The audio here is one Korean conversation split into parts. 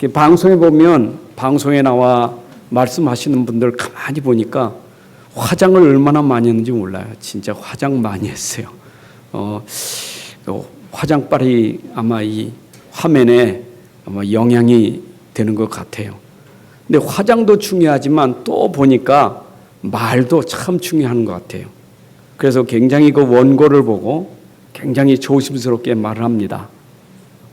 방송에 보면 방송에 나와 말씀하시는 분들 가만히 보니까 화장을 얼마나 많이 했는지 몰라요. 진짜 화장 많이 했어요. 화장빨이 아마 이 화면에 아마 영향이 되는 것 같아요. 근데 화장도 중요하지만 또 보니까 말도 참 중요한 것 같아요. 그래서 굉장히 그 원고를 보고 굉장히 조심스럽게 말을 합니다.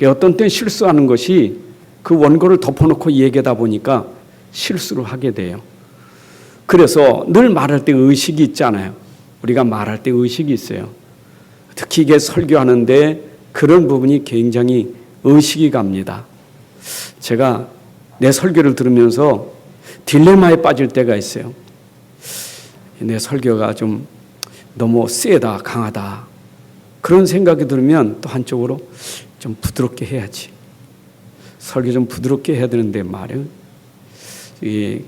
어떤 때는 실수하는 것이 그 원고를 덮어놓고 얘기하다 보니까 실수를 하게 돼요. 그래서 늘 말할 때 의식이 있잖아요. 우리가 말할 때 의식이 있어요. 특히 이게 설교하는데 그런 부분이 굉장히 의식이 갑니다. 제가 내 설교를 들으면서 딜레마에 빠질 때가 있어요. 내 설교가 좀 너무 세다, 강하다. 그런 생각이 들면 또 한쪽으로 좀 부드럽게 해야지. 설교 좀 부드럽게 해야 되는데 말이에요. 이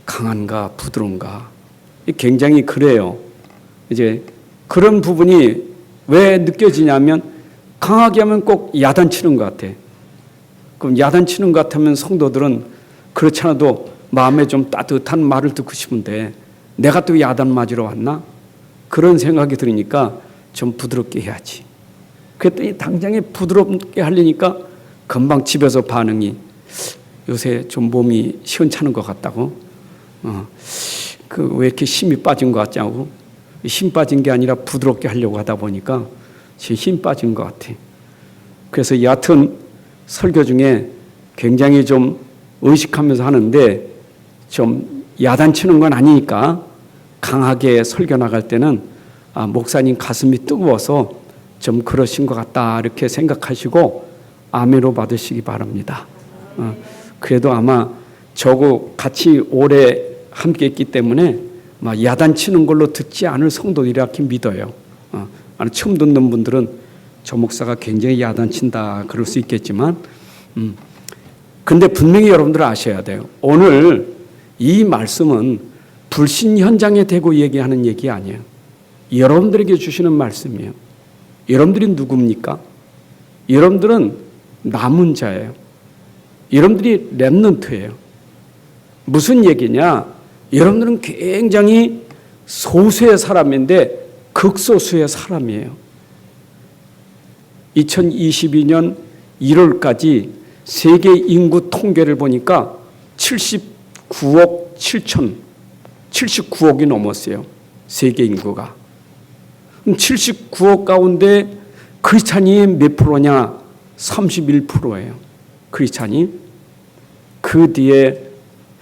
강한가 부드러운가 굉장히 그래요. 이제 그런 부분이 왜 느껴지냐면 강하게 하면 꼭 야단치는 것 같아. 그럼 야단치는 것 같으면 성도들은 그렇지 않아도 마음에 좀 따뜻한 말을 듣고 싶은데 내가 또 야단 맞으러 왔나? 그런 생각이 들으니까 좀 부드럽게 해야지. 그랬더니 당장에 부드럽게 하려니까 금방 집에서 반응이 요새 좀 몸이 시원찮은 것 같다고. 왜 이렇게 힘이 빠진 것 같냐고. 힘 빠진 게 아니라 부드럽게 하려고 하다 보니까 힘 빠진 것 같아. 그래서 얕은 설교 중에 굉장히 좀 의식하면서 하는데 좀 야단치는 건 아니니까 강하게 설교 나갈 때는 목사님 가슴이 뜨거워서 좀 그러신 것 같다 이렇게 생각하시고 아멘으로 받으시기 바랍니다. 그래도 아마 저하고 같이 오래 함께 했기 때문에 야단치는 걸로 듣지 않을 성도들이라 이렇게 믿어요. 처음 듣는 분들은 저 목사가 굉장히 야단친다 그럴 수 있겠지만 근데 분명히 여러분들 아셔야 돼요. 오늘 이 말씀은 불신 현장에 대고 얘기하는 얘기 아니에요. 여러분들에게 주시는 말씀이에요. 여러분들이 누굽니까? 여러분들은 남은 자예요. 여러분들이 렘넌트예요. 무슨 얘기냐? 여러분들은 굉장히 소수의 사람인데 극소수의 사람이에요. 2022년 1월까지 세계 인구 통계를 보니까 79억 7천, 79억이 넘었어요. 세계 인구가. 79억 가운데 크리스찬이 몇 프로냐? 31%예요. 크리스찬이. 그 뒤에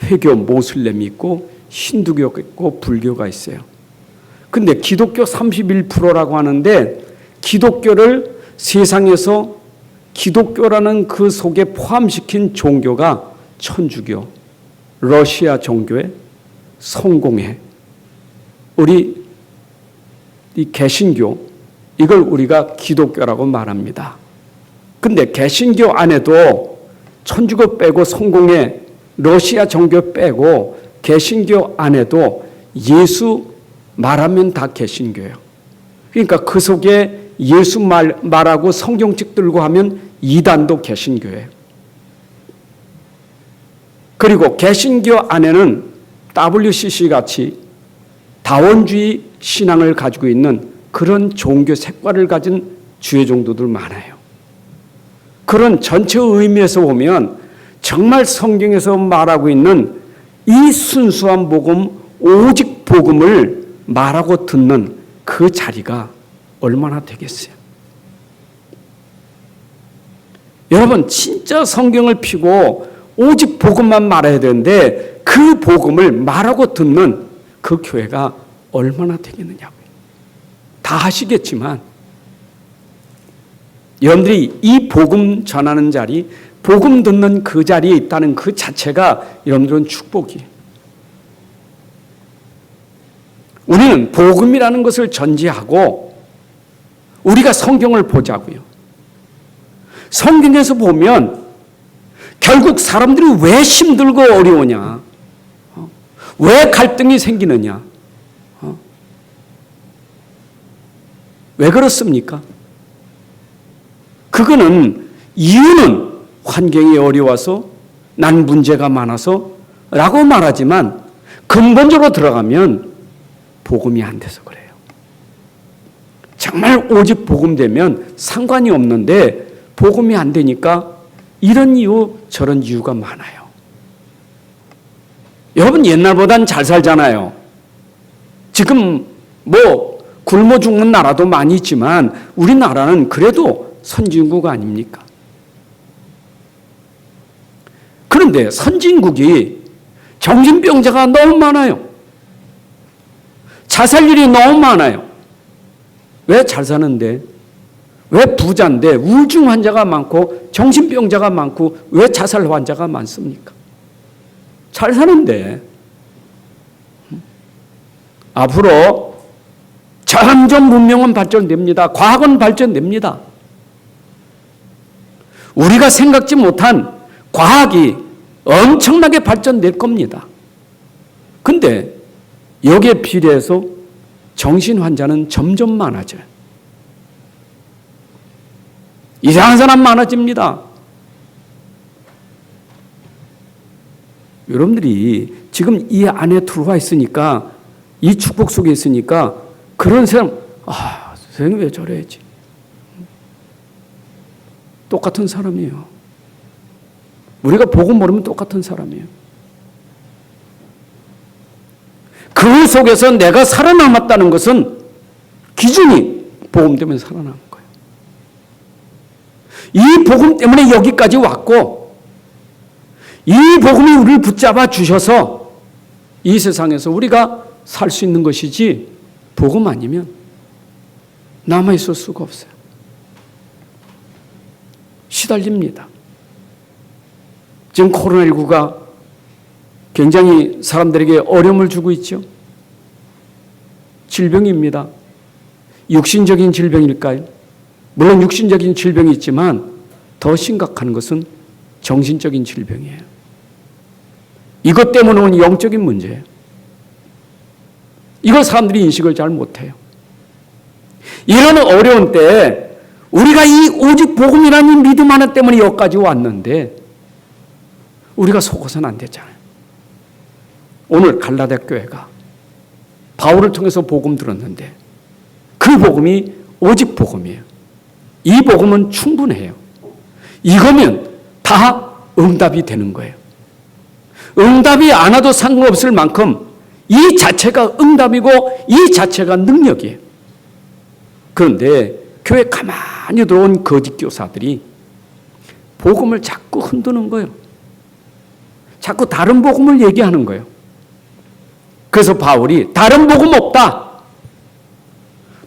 회교 모슬렘이 있고 힌두교가 있고 불교가 있어요. 근데 기독교 31%라고 하는데 기독교를 세상에서 기독교라는 그 속에 포함시킨 종교가 천주교, 러시아 종교의 성공회, 우리 이 개신교, 이걸 우리가 기독교라고 말합니다. 근데 개신교 안에도 천주교 빼고 성공회, 러시아 종교 빼고 개신교 안에도 예수 말하면 다 개신교예요. 그러니까 그 속에 예수 말하고 성경책 들고 하면 이단도 개신교예요. 그리고 개신교 안에는 WCC 같이 다원주의 신앙을 가지고 있는 그런 종교 색깔을 가진 주의 종도들 많아요. 그런 전체 의미에서 보면 정말 성경에서 말하고 있는 이 순수한 복음, 오직 복음을 말하고 듣는 그 자리가 얼마나 되겠어요? 여러분 진짜 성경을 펴고 오직 복음만 말해야 되는데 그 복음을 말하고 듣는 그 교회가 얼마나 되겠느냐고요. 다 하시겠지만 여러분들이 이 복음 전하는 자리, 복음 듣는 그 자리에 있다는 그 자체가 여러분들은 축복이에요. 우리는 복음이라는 것을 전제하고 우리가 성경을 보자고요. 성경에서 보면 결국 사람들이 왜 힘들고 어려우냐? 왜 갈등이 생기느냐? 왜 그렇습니까? 그거는 이유는 환경이 어려워서 난 문제가 많아서 라고 말하지만 근본적으로 들어가면 복음이 안 돼서 그래요. 정말 오직 복음 되면 상관이 없는데 복음이 안 되니까 이런 이유 저런 이유가 많아요. 여러분 옛날보단 잘 살잖아요. 지금 뭐 굶어 죽는 나라도 많이 있지만 우리나라는 그래도 선진국 아닙니까? 그런데 선진국이 정신병자가 너무 많아요. 자살률이 너무 많아요. 왜 잘 사는데? 왜 부자인데 우울증 환자가 많고 정신병자가 많고 왜 자살 환자가 많습니까? 잘 사는데. 앞으로 점점 문명은 발전됩니다. 과학은 발전됩니다. 우리가 생각지 못한 과학이 엄청나게 발전될 겁니다. 근데 여기에 비례해서 정신 환자는 점점 많아져요. 이상한 사람 많아집니다. 여러분들이 지금 이 안에 들어와 있으니까, 이 축복 속에 있으니까 그런 사람, 선생님 왜 저래야지? 똑같은 사람이에요. 우리가 복음 모르면 똑같은 사람이에요. 그 속에서 내가 살아남았다는 것은 기준이 복음 때문에 살아남은 거예요. 이 복음 때문에 여기까지 왔고, 이 복음이 우리를 붙잡아 주셔서 이 세상에서 우리가 살 수 있는 것이지, 복음 아니면 남아있을 수가 없어요. 시달립니다. 지금 코로나19가 굉장히 사람들에게 어려움을 주고 있죠. 질병입니다. 육신적인 질병일까요? 물론 육신적인 질병이 있지만 더 심각한 것은 정신적인 질병이에요. 이것 때문에 온 영적인 문제예요. 이걸 사람들이 인식을 잘 못해요. 이런 어려운 때에 우리가 이 오직 복음이라는 이 믿음 하나 때문에 여기까지 왔는데 우리가 속아서는 안 되잖아요. 오늘 갈라디아 교회가 바울을 통해서 복음 들었는데 그 복음이 오직 복음이에요. 이 복음은 충분해요. 이거면 다 응답이 되는 거예요. 응답이 안 와도 상관없을 만큼 이 자체가 응답이고 이 자체가 능력이에요. 그런데 교회 가만히 들어온 거짓 교사들이 복음을 자꾸 흔드는 거예요. 자꾸 다른 복음을 얘기하는 거예요. 그래서 바울이 다른 복음 없다.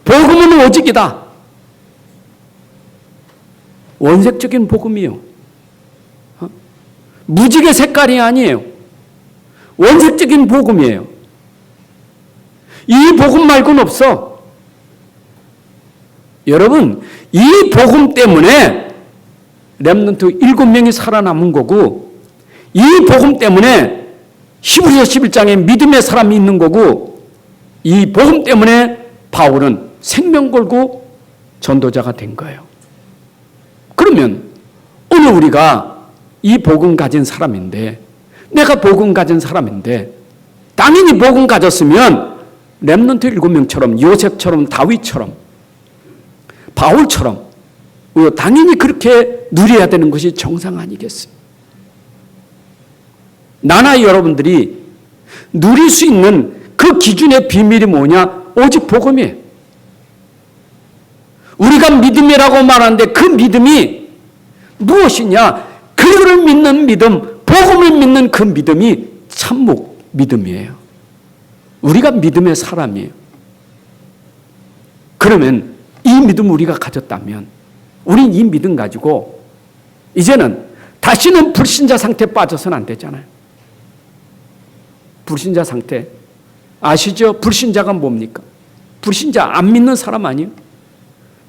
복음은 오직이다. 원색적인 복음이요. 무지개 색깔이 아니에요. 원색적인 복음이에요. 이 복음 말고는 없어. 여러분, 이 복음 때문에 렘넌트 7명이 살아남은 거고, 이 복음 때문에 히브리서 11장에 믿음의 사람이 있는 거고, 이 복음 때문에 바울은 생명 걸고 전도자가 된 거예요. 그러면 오늘 우리가 이 복음 가진 사람인데, 내가 복음 가진 사람인데, 당연히 복음 가졌으면 렘넌트 7명처럼, 요셉처럼, 다윗처럼, 바울처럼 당연히 그렇게 누려야 되는 것이 정상 아니겠어요? 나나 여러분들이 누릴 수 있는 그 기준의 비밀이 뭐냐? 오직 복음이에요. 우리가 믿음이라고 말하는데 그 믿음이 무엇이냐? 그를 믿는 믿음, 복음을 믿는 그 믿음이 참 믿음이에요. 우리가 믿음의 사람이에요. 그러면 이 믿음 우리가 가졌다면 우린 이 믿음 가지고 이제는 다시는 불신자 상태에 빠져서는 안 되잖아요. 불신자 상태 아시죠? 불신자가 뭡니까? 불신자 안 믿는 사람 아니에요?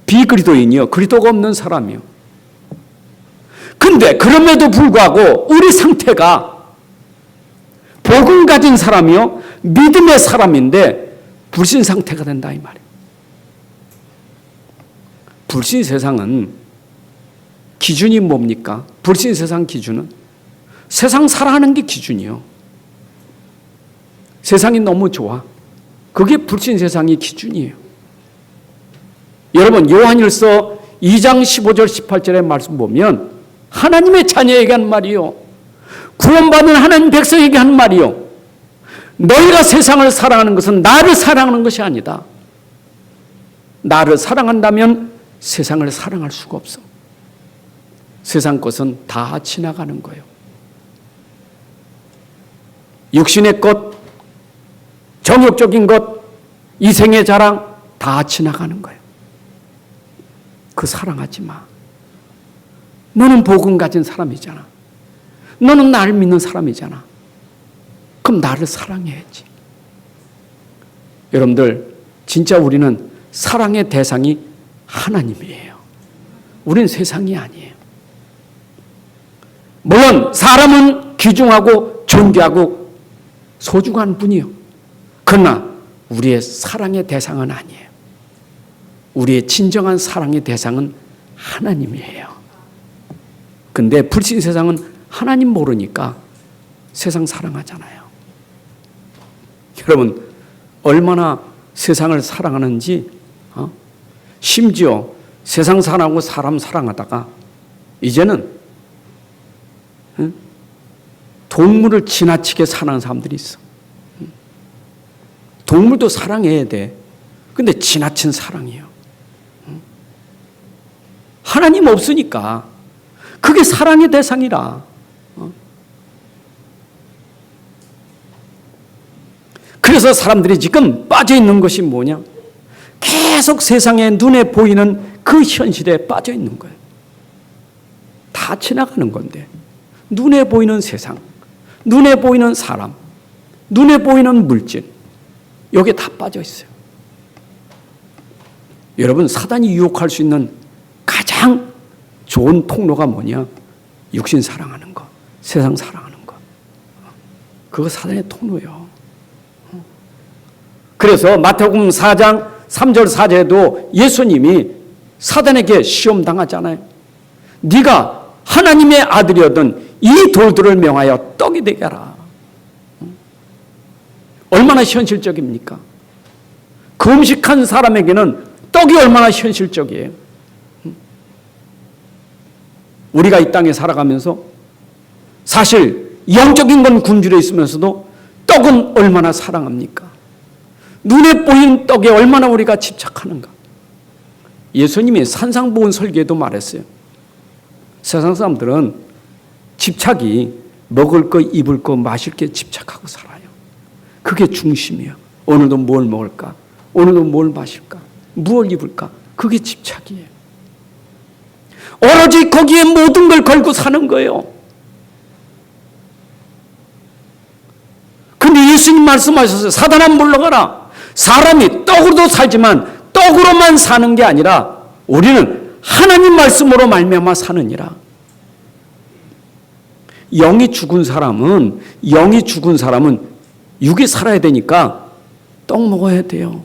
비그리스도인이요. 그리스도가 없는 사람이요. 근데 그럼에도 불구하고 우리 상태가 복음 가진 사람이요. 믿음의 사람인데 불신 상태가 된다 이 말이에요. 불신 세상은 기준이 뭡니까? 불신 세상 기준은 세상 사랑하는 게 기준이요. 세상이 너무 좋아. 그게 불신 세상의 기준이에요. 여러분, 요한일서 2장 15절 18절의 말씀 보면 하나님의 자녀에게 한 말이요, 구원받은 하나님 백성에게 한 말이요, 너희가 세상을 사랑하는 것은 나를 사랑하는 것이 아니다. 나를 사랑한다면 세상을 사랑할 수가 없어. 세상 것은 다 지나가는 거예요. 육신의 것, 정욕적인 것, 이생의 자랑 다 지나가는 거예요. 그 사랑하지 마. 너는 복음 가진 사람이잖아. 너는 나를 믿는 사람이잖아. 그럼 나를 사랑해야지. 여러분들, 진짜 우리는 사랑의 대상이 하나님이에요. 우린 세상이 아니에요. 물론 사람은 귀중하고 존귀하고 소중한 분이요. 그러나 우리의 사랑의 대상은 아니에요. 우리의 진정한 사랑의 대상은 하나님이에요. 근데 불신 세상은 하나님 모르니까 세상 사랑하잖아요. 여러분, 얼마나 세상을 사랑하는지, 심지어 세상 사랑하고 사람 사랑하다가 이제는 동물을 지나치게 사랑하는 사람들이 있어. 동물도 사랑해야 돼. 근데 지나친 사랑이에요. 하나님 없으니까 그게 사랑의 대상이라. 그래서 사람들이 지금 빠져 있는 것이 뭐냐? 계속 세상에 눈에 보이는 그 현실에 빠져 있는 거예요. 다 지나가는 건데 눈에 보이는 세상, 눈에 보이는 사람, 눈에 보이는 물질, 여기에 다 빠져 있어요. 여러분, 사단이 유혹할 수 있는 가장 좋은 통로가 뭐냐? 육신 사랑하는 거, 세상 사랑하는 거. 그거 사단의 통로예요. 그래서 마태복음 4장 3절 4절에도 예수님이 사단에게 시험 당하잖아요. 네가 하나님의 아들이었던 이 돌들을 명하여 떡이 되게 하라. 얼마나 현실적입니까? 금식한 사람에게는 떡이 얼마나 현실적이에요. 우리가 이 땅에 살아가면서 사실 영적인 건 굶주려 있으면서도 떡은 얼마나 사랑합니까? 눈에 보이는 떡에 얼마나 우리가 집착하는가. 예수님이 산상보훈 설교에도 말했어요. 세상 사람들은 집착이 먹을 거, 입을 거, 마실 게 집착하고 살아요. 그게 중심이에요. 오늘도 뭘 먹을까? 오늘도 뭘 마실까? 무엇을 입을까? 그게 집착이에요. 오로지 거기에 모든 걸 걸고 사는 거예요. 근데 예수님 말씀하셨어요. 사단아 물러가라. 사람이 떡으로도 살지만 떡으로만 사는 게 아니라 우리는 하나님 말씀으로 말미암아 사느니라. 영이 죽은 사람은 육이 살아야 되니까 떡 먹어야 돼요.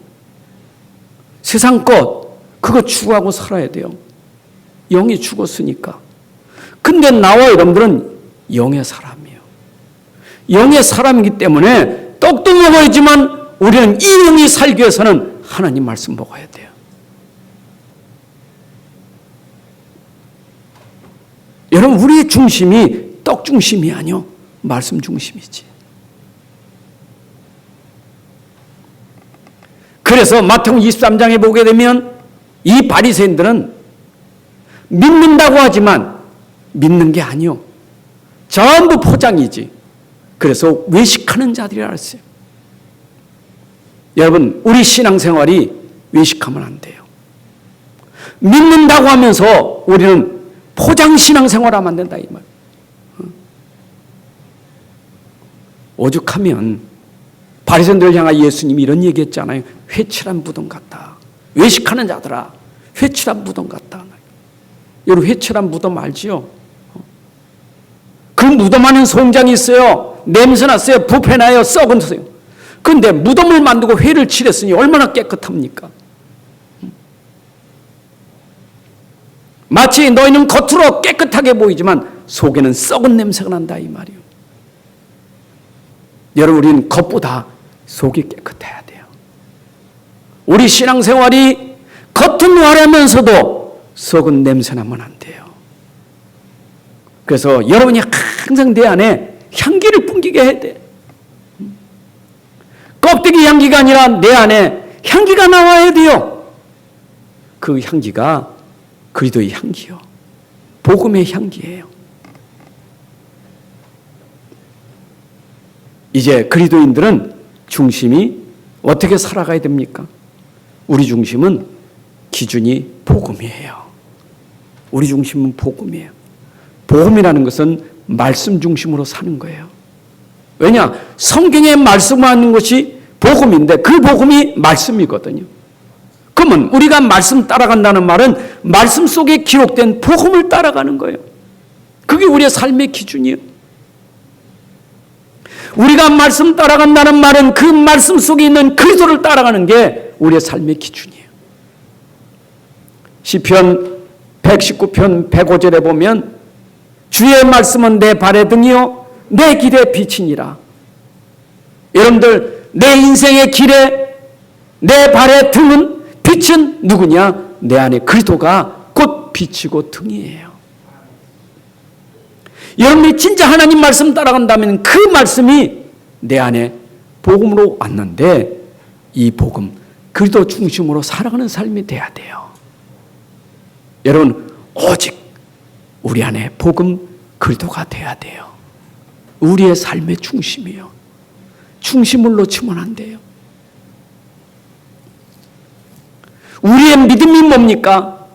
세상 것 그거 추구하고 살아야 돼요. 영이 죽었으니까. 근데 나와 여러분들은 영의 사람이에요. 영의 사람이기 때문에 떡도 먹어야지만 우리는 이 영이 살기 위해서는 하나님 말씀 먹어야 돼요. 여러분, 우리의 중심이 떡 중심이 아니요, 말씀 중심이지. 그래서 마태복음 23장에 보게 되면 이 바리새인들은 믿는다고 하지만 믿는 게 아니요, 전부 포장이지. 그래서 외식하는 자들이라 했어요. 여러분, 우리 신앙생활이 외식하면 안 돼요. 믿는다고 하면서 우리는 포장 신앙생활하면 안 된다 이 말. 오죽하면 바리새인들을 향하여 예수님이 이런 얘기했잖아요. 회칠한 무덤 같다. 외식하는 자들아, 회칠한 무덤 같다. 여러분, 회칠한 무덤 알지요? 그 무덤 안에 송장이 있어요. 냄새 났어요. 부패 나요. 썩었어요. 그런데 무덤을 만들고 회를 칠했으니 얼마나 깨끗합니까? 마치 너희는 겉으로 깨끗하게 보이지만 속에는 썩은 냄새가 난다 이 말이에요. 여러분, 우리는 겉보다 속이 깨끗해야 돼요. 우리 신앙생활이 겉은 화려하면서도 속은 냄새나면 안 돼요. 그래서 여러분이 항상 내 안에 향기를 풍기게 해야 돼. 껍데기 향기가 아니라 내 안에 향기가 나와야 돼요. 그 향기가 그리스도의 향기요, 복음의 향기예요. 이제 그리스도인들은 중심이 어떻게 살아가야 됩니까? 우리 중심은 기준이 복음이에요. 우리 중심은 복음이에요. 복음이라는 것은 말씀 중심으로 사는 거예요. 왜냐? 성경에 말씀하는 것이 복음인데 그 복음이 말씀이거든요. 그러면 우리가 말씀 따라간다는 말은 말씀 속에 기록된 복음을 따라가는 거예요. 그게 우리의 삶의 기준이에요. 우리가 말씀 따라간다는 말은 그 말씀 속에 있는 그리스도를 따라가는 게 우리의 삶의 기준이에요. 시편 119편 105절에 보면 주의 말씀은 내 발의 등이요 내 길의 빛이니라. 여러분들, 내 인생의 길에 내 발의 등은, 빛은 누구냐? 내 안에 그리스도가 곧 빛이고 등이에요. 여러분이 진짜 하나님 말씀 따라간다면 그 말씀이 내 안에 복음으로 왔는데, 이 복음, 그리스도 중심으로 살아가는 삶이 돼야 돼요. 여러분, 오직 우리 안에 복음, 그리스도가 돼야 돼요. 우리의 삶의 중심이요. 중심을 놓치면 안 돼요. 우리의 믿음이 뭡니까?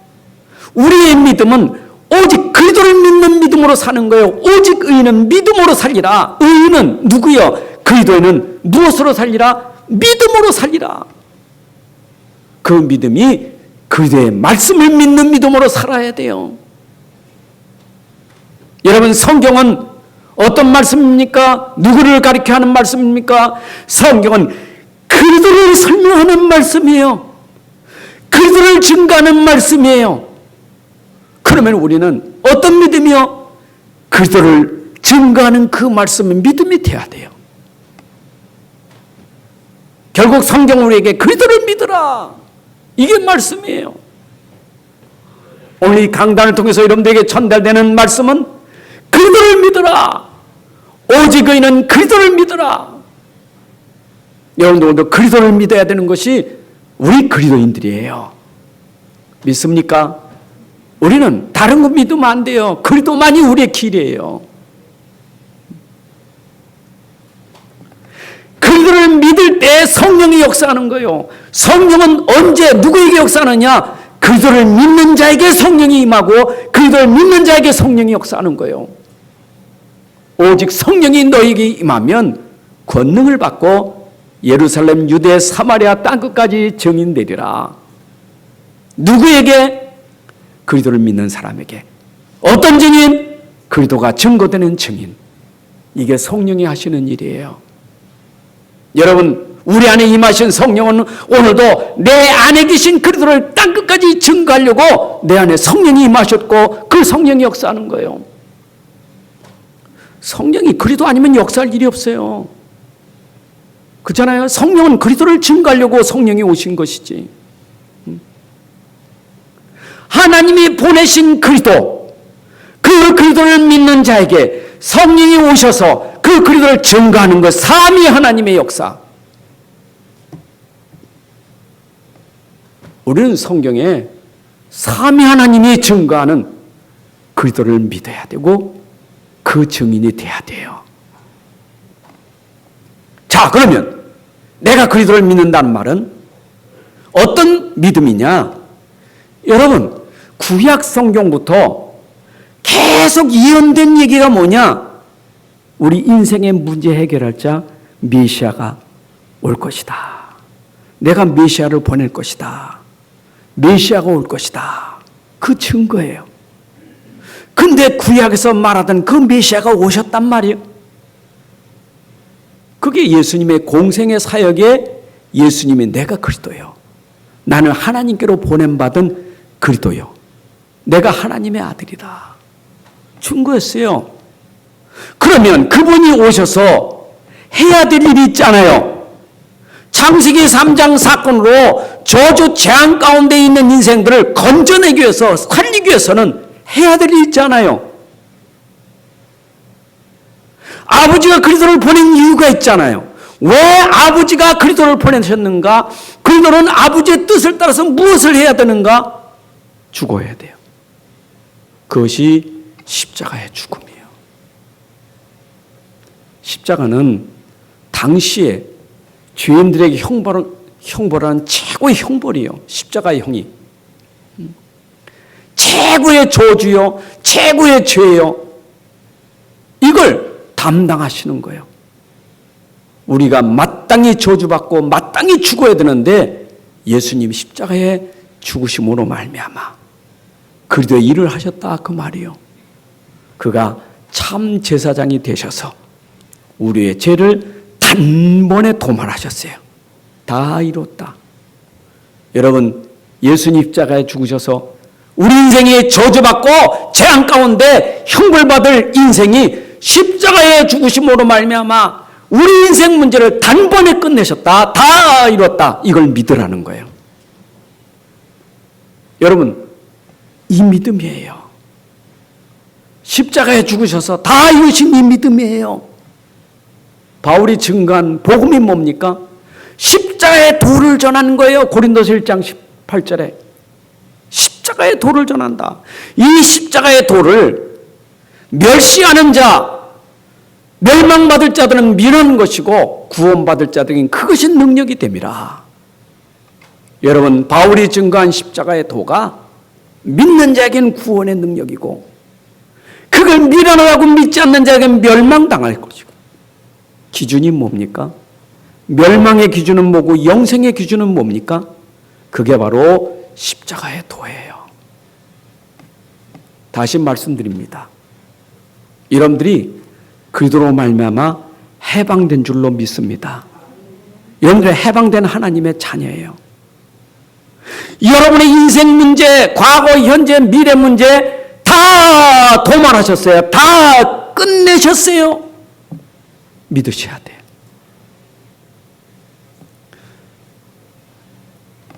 우리의 믿음은 오직 그리스도를 믿는 믿음으로 사는 거예요. 오직 의인은 믿음으로 살리라. 의인은 누구요? 그리스도인은 무엇으로 살리라? 믿음으로 살리라. 그 믿음이 그리스도의 말씀을 믿는 믿음으로 살아야 돼요. 여러분, 성경은 어떤 말씀입니까? 누구를 가리켜 하는 말씀입니까? 성경은 그리스도를 설명하는 말씀이에요. 그리스도를 증거하는 말씀이에요. 그러면 우리는 어떤 믿음이요? 그리스도를 증거하는 그 말씀은 믿음이 돼야 돼요. 결국 성경은 우리에게 그리스도를 믿으라, 이게 말씀이에요. 오늘 이 강단을 통해서 여러분들에게 전달되는 말씀은 그리스도를 믿으라. 오직 의인은 그리스도를 믿으라. 여러분들도 그리스도를 믿어야 되는 것이 우리 그리스도인들이에요. 믿습니까? 우리는 다른 거 믿으면 안 돼요. 그리스도만이 우리의 길이에요. 그리스도를 믿을 때 성령이 역사하는 거예요. 성령은 언제 누구에게 역사하느냐? 그리스도를 믿는 자에게 성령이 임하고 그리스도를 믿는 자에게 성령이 역사하는 거예요. 오직 성령이 너에게 임하면 권능을 받고 예루살렘, 유대, 사마리아 땅끝까지 증인되리라. 누구에게? 그리스도를 믿는 사람에게. 어떤 증인? 그리스도가 증거되는 증인. 이게 성령이 하시는 일이에요. 여러분, 우리 안에 임하신 성령은 오늘도 내 안에 계신 그리스도를 땅끝까지 증거하려고 내 안에 성령이 임하셨고 그 성령이 역사하는 거예요. 성령이 그리스도 아니면 역사할 일이 없어요. 그렇잖아요. 성령은 그리스도를 증거하려고 성령이 오신 것이지. 하나님이 보내신 그리스도, 그 그리스도를 믿는 자에게 성령이 오셔서 그 그리스도를 증거하는 것, 삼위 하나님의 역사. 우리는 성경에 삼위 하나님이 증거하는 그리스도를 믿어야 되고 그 증인이 돼야 돼요. 자, 그러면 내가 그리스도를 믿는다는 말은 어떤 믿음이냐? 여러분, 구약 성경부터 계속 예언된 얘기가 뭐냐? 우리 인생의 문제 해결할 자 메시아가 올 것이다. 내가 메시아를 보낼 것이다. 메시아가 올 것이다. 그 증거예요. 근데 구약에서 말하던 그 메시아가 오셨단 말이에요. 그게 예수님의 공생의 사역에 예수님이 내가 그리스도요. 나는 하나님께로 보냄받은 그리스도요. 내가 하나님의 아들이다. 증거였어요. 그러면 그분이 오셔서 해야 될 일이 있잖아요. 창세기 3장 사건으로 저주 재앙 가운데 있는 인생들을 건져내기 위해서, 살리기 위해서는 해야 될 일이 있잖아요. 아버지가 그리스도를 보낸 이유가 있잖아요. 왜 아버지가 그리스도를 보내셨는가? 그리스도는 아버지의 뜻을 따라서 무엇을 해야 되는가? 죽어야 돼요. 그것이 십자가의 죽음이에요. 십자가는 당시에 죄인들에게 형벌하는 최고의 형벌이에요. 십자가의 형이. 최고의 저주요, 최고의 죄요. 이걸 담당하시는 거예요. 우리가 마땅히 저주받고 마땅히 죽어야 되는데 예수님이 십자가에 죽으심으로 말미암아 그리스도의 일을 하셨다 그 말이에요. 그가 참 제사장이 되셔서 우리의 죄를 단번에 도말하셨어요. 다 이뤘다. 여러분, 예수님 십자가에 죽으셔서 우리 인생이 저주받고 재앙 가운데 형벌받을 인생이 십자가에 죽으심으로 말미암아 우리 인생 문제를 단번에 끝내셨다. 다 이뤘다. 이걸 믿으라는 거예요. 여러분, 이 믿음이에요. 십자가에 죽으셔서 다 이루신 이 믿음이에요. 바울이 증거한 복음이 뭡니까? 십자가의 도를 전하는 거예요. 고린도서 1장 18절에. 십자가의 도를 전한다. 이 십자가의 도를 멸시하는 자, 멸망받을 자들은 미루는 것이고 구원받을 자들은 그것이 능력이 됨이라. 여러분, 바울이 증거한 십자가의 도가 믿는 자에게는 구원의 능력이고 그걸 미련하고 믿지 않는 자에게는 멸망당할 것이고. 기준이 뭡니까? 멸망의 기준은 뭐고 영생의 기준은 뭡니까? 그게 바로 십자가의 도예요. 다시 말씀드립니다. 여러분들이 그리스도로 말미암아 해방된 줄로 믿습니다. 여러분들은 해방된 하나님의 자녀예요. 여러분의 인생 문제, 과거, 현재, 미래 문제 다 도말하셨어요. 다 끝내셨어요. 믿으셔야 돼요.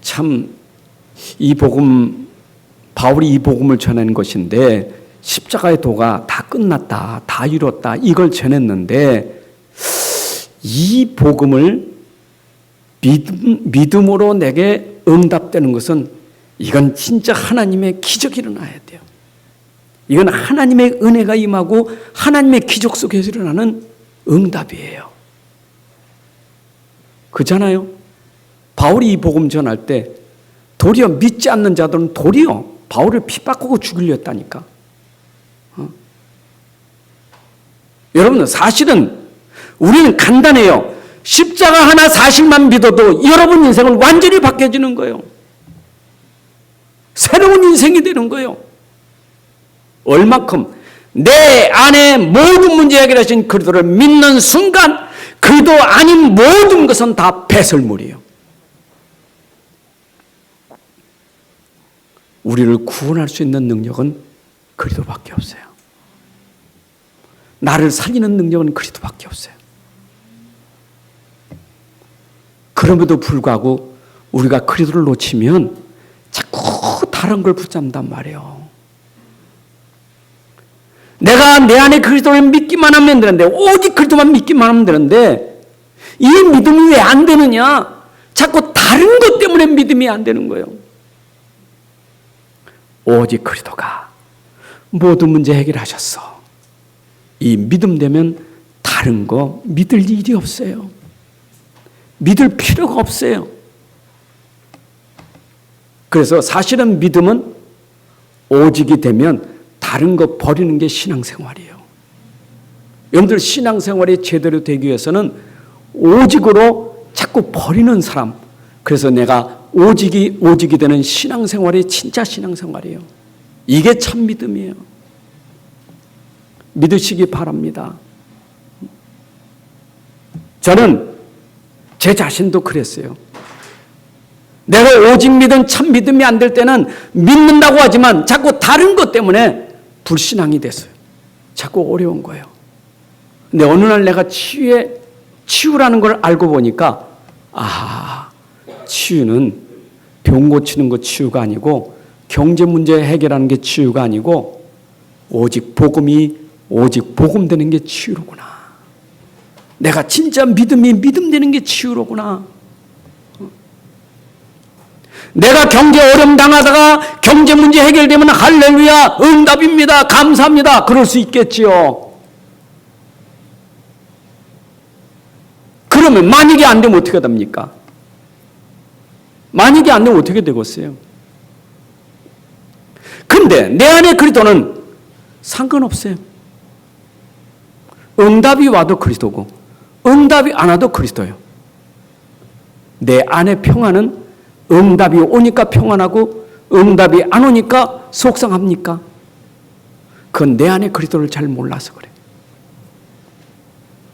참 이 복음, 바울이 이 복음을 전하는 것인데 십자가의 도가 다 끝났다, 다 이뤘다 이걸 전했는데 이 복음을 믿음으로 내게 응답되는 것은 이건 진짜 하나님의 기적이 일어나야 돼요. 이건 하나님의 은혜가 임하고 하나님의 기적 속에서 일어나는 응답이에요. 그잖아요. 바울이 이 복음 전할 때 도리어 믿지 않는 자들은 도리어 바울을 핍박하고 죽이려 했다니까. 여러분, 사실은 우리는 간단해요. 십자가 하나 사실만 믿어도 여러분 인생은 완전히 바뀌어지는 거예요. 새로운 인생이 되는 거예요. 얼마큼 내 안에 모든 문제 해결하신 그리스도를 믿는 순간 그리스도 아닌 모든 것은 다 배설물이에요. 우리를 구원할 수 있는 능력은 그리스도밖에 없어요. 나를 살리는 능력은 그리스도밖에 없어요. 그럼에도 불구하고 우리가 그리스도를 놓치면 자꾸 다른 걸 붙잡는단 말이에요. 내가 내 안에 그리스도를 믿기만 하면 되는데, 오직 그리스도만 믿기만 하면 되는데 이 믿음이 왜 안 되느냐? 자꾸 다른 것 때문에 믿음이 안 되는 거예요. 오직 그리스도가 모든 문제 해결하셨어. 이 믿음 되면 다른 거 믿을 일이 없어요. 믿을 필요가 없어요. 그래서 사실은 믿음은 오직이 되면 다른 거 버리는 게 신앙생활이에요. 여러분들 신앙생활이 제대로 되기 위해서는 오직으로 자꾸 버리는 사람, 그래서 내가 오직이 되는 신앙생활이 진짜 신앙생활이에요. 이게 참 믿음이에요. 믿으시기 바랍니다. 저는 제 자신도 그랬어요. 내가 오직 믿은 참 믿음이 안 될 때는 믿는다고 하지만 자꾸 다른 것 때문에 불신앙이 됐어요. 자꾸 어려운 거예요. 근데 어느 날 내가 치유의 치유라는 걸 알고 보니까 치유는 병 고치는 거 치유가 아니고 경제 문제 해결하는 게 치유가 아니고 오직 복음 되는 게 치유로구나. 내가 진짜 믿음 되는 게 치유로구나. 내가 경제 어려움 당하다가 경제 문제 해결되면 할렐루야, 응답입니다, 감사합니다, 그럴 수 있겠지요. 그러면 만약에 안 되면 어떻게 됩니까? 만약에 안 되면 어떻게 되겠어요? 근데 내 안에 그리스도는 상관없어요. 응답이 와도 그리스도고 응답이 안 와도 그리스도예요. 내 안에 평안은 응답이 오니까 평안하고 응답이 안 오니까 속상합니까? 그건 내 안에 그리스도를 잘 몰라서 그래.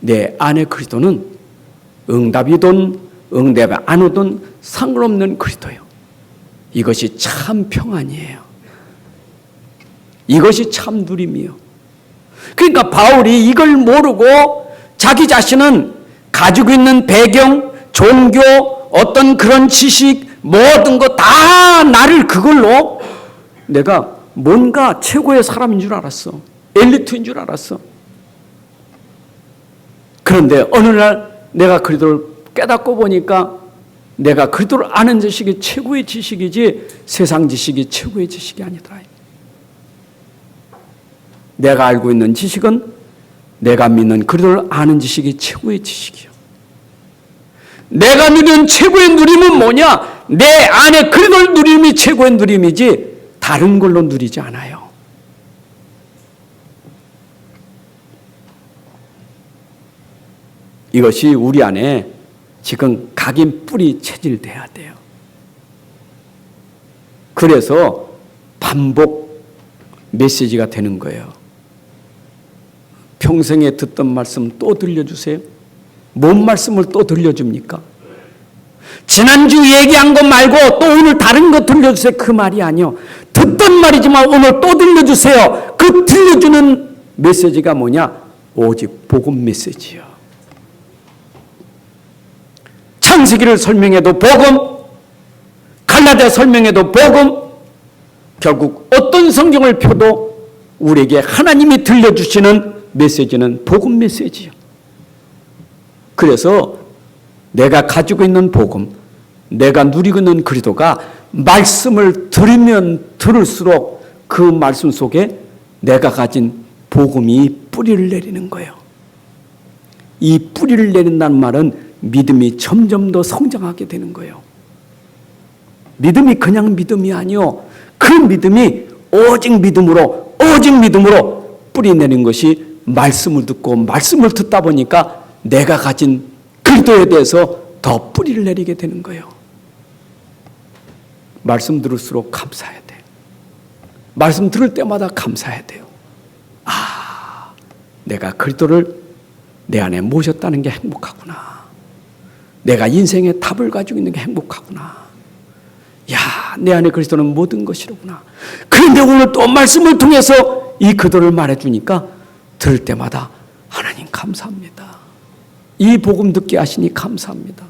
내 안에 그리스도는 응답이든 응답이 안 오든 상관없는 그리스도예요. 이것이 참 평안이에요. 이것이 참 누림이에요. 그러니까 바울이 이걸 모르고 자기 자신은 가지고 있는 배경, 종교, 어떤 그런 지식, 모든 거 다 나를 그걸로 내가 뭔가 최고의 사람인 줄 알았어. 엘리트인 줄 알았어. 그런데 어느 날 내가 그리스도를 깨닫고 보니까 내가 그리스도를 아는 지식이 최고의 지식이지 세상 지식이 최고의 지식이 아니더라. 내가 알고 있는 지식은 내가 믿는 그리스도를 아는 지식이 최고의 지식이요. 내가 누리는 최고의 누림은 뭐냐? 내 안에 그리스도를 누림이 최고의 누림이지 다른 걸로 누리지 않아요. 이것이 우리 안에 지금 각인 뿌리 체질돼야 돼요. 그래서 반복 메시지가 되는 거예요. 평생에 듣던 말씀 또 들려주세요. 뭔 말씀을 또 들려줍니까? 지난주 얘기한 것 말고 또 오늘 다른 거 들려주세요. 그 말이 아니요. 듣던 말이지만 오늘 또 들려주세요. 그 들려주는 메시지가 뭐냐? 오직 복음 메시지요. 창세기를 설명해도 복음, 갈라디아 설명해도 복음, 결국 어떤 성경을 펴도 우리에게 하나님이 들려주시는 메시지는 복음 메시지요. 그래서 내가 가지고 있는 복음, 내가 누리고 있는 그리스도가 말씀을 들으면 들을수록 그 말씀 속에 내가 가진 복음이 뿌리를 내리는 거예요. 이 뿌리를 내린다는 말은 믿음이 점점 더 성장하게 되는 거예요. 믿음이 그냥 믿음이 아니요. 그 믿음이 오직 믿음으로 뿌리 내는 것이 말씀을 듣고 말씀을 듣다 보니까 내가 가진 그리스도에 대해서 더 뿌리를 내리게 되는 거예요. 말씀 들을수록 감사해야 돼. 말씀 들을 때마다 감사해야 돼요. 내가 그리스도를 내 안에 모셨다는 게 행복하구나. 내가 인생의 답을 가지고 있는 게 행복하구나. 내 안에 그리스도는 모든 것이로구나. 그런데 오늘 또 말씀을 통해서 이 그리스도를 말해주니까 들을 때마다 하나님 감사합니다. 이 복음 듣게 하시니 감사합니다.